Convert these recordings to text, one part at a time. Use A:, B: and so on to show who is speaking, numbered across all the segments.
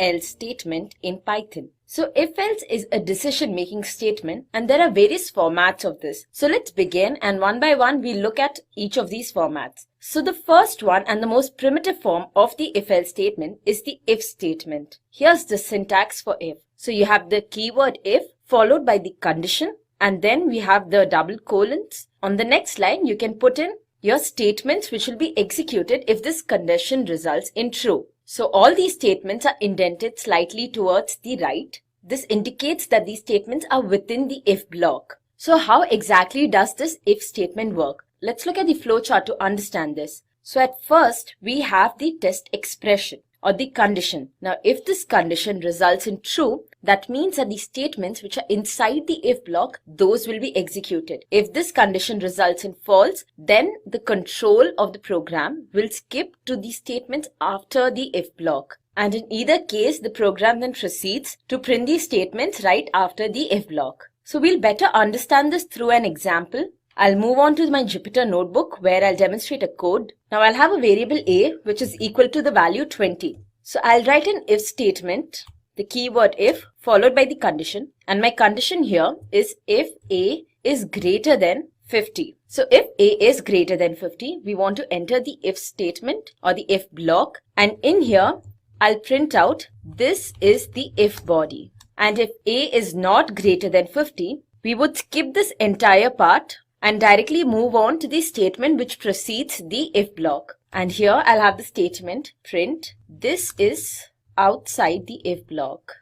A: if-else statement in Python. So if-else is a decision-making statement and there are various formats of this. So let's begin and one by one we'll look at each of these formats. So the first one and the most primitive form of the if-else statement is the if statement. Here's the syntax for if. So you have the keyword if followed by the condition and then we have the double colons. On the next line you can put in your statements which will be executed if this condition results in true. So all these statements are indented slightly towards the right. This indicates that these statements are within the if block. So how exactly does this if statement work? Let's look at the flowchart to understand this. So at first we have the test expression or the condition. Now if this condition results in true, that means that the statements which are inside the if block, those will be executed. If this condition results in false, then the control of the program will skip to the statements after the if block. And in either case, the program then proceeds to print these statements right after the if block. So we'll better understand this through an example. I'll move on to my Jupyter notebook where I'll demonstrate a code. Now I'll have a variable a which is equal to the value 20. So I'll write an if statement, the keyword if followed by the condition, and my condition here is if a is greater than 50. So if a is greater than 50, we want to enter the if statement or the if block, and in here I'll print out this is the if body. And if a is not greater than 50, we would skip this entire part and directly move on to the statement which precedes the if block. And here I'll have the statement print this is outside the if block.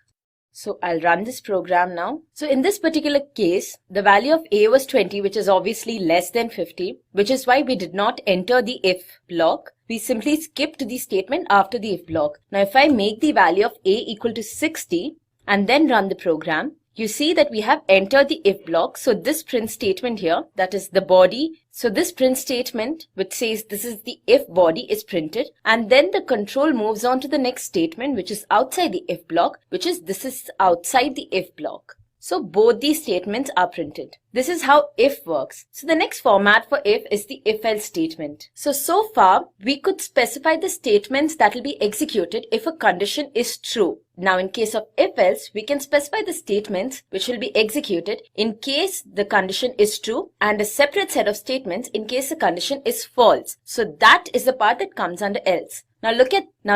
A: So I'll run this program now. So in this particular case, the value of a was 20, which is obviously less than 50, which is why we did not enter the if block. We simply skipped the statement after the if block. Now if I make the value of a equal to 60 and then run the program, you see that we have entered the if block. So this print statement here, that is the body. So this print statement which says this is the if body is printed, and then the control moves on to the next statement which is outside the if block, which is this is outside the if block. So both these statements are printed. This is how if works. So the next format for if is the if-else statement. So far we could specify the statements that will be executed if a condition is true. Now in case of if-else, we can specify the statements which will be executed in case the condition is true and a separate set of statements in case the condition is false. So that is the part that comes under else. Now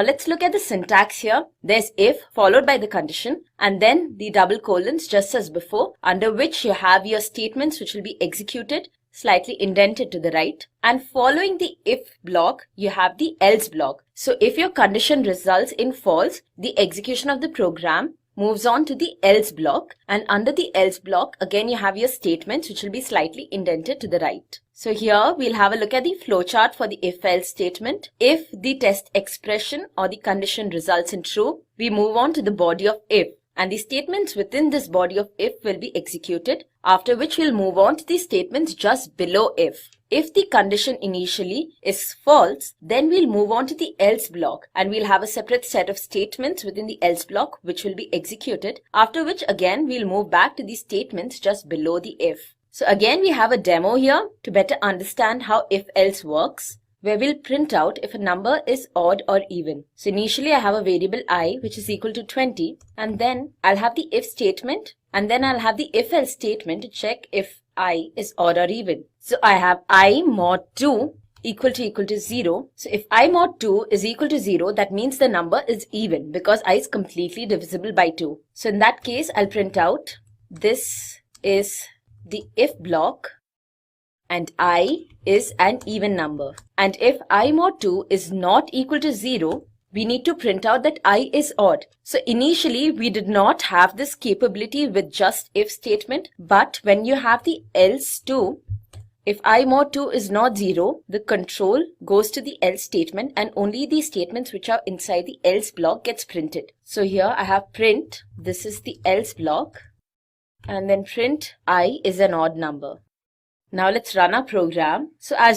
A: let's look at the syntax here. There's if followed by the condition and then the double colons just as before, under which you have your statements which will be executed slightly indented to the right, and following the if block you have the else block. So if your condition results in false, the execution of the program moves on to the else block, and under the else block again you have your statements which will be slightly indented to the right. So here we'll have a look at the flowchart for the if-else statement. If the test expression or the condition results in true, we move on to the body of if, and the statements within this body of if will be executed, after which we'll move on to the statements just below if. If the condition initially is false, then we'll move on to the else block and we'll have a separate set of statements within the else block which will be executed, after which again we'll move back to the statements just below the if. So again we have a demo here to better understand how if-else works, where we'll print out if a number is odd or even. So initially I have a variable I which is equal to 20, and then I'll have the if statement, and then I'll have the if-else statement to check if I is odd or even. So I have I mod 2 equal to 0. So if I mod 2 is equal to 0, that means the number is even because I is completely divisible by 2. So in that case I'll print out this is the if block and I is an even number. And if I mod 2 is not equal to 0, we need to print out that I is odd. So initially we did not have this capability with just if statement, but when you have the else too, if I mod 2 is not 0, the control goes to the else statement and only the statements which are inside the else block gets printed. So here I have print, this is the else block, and then print I is an odd number. Now let's run our program. So as we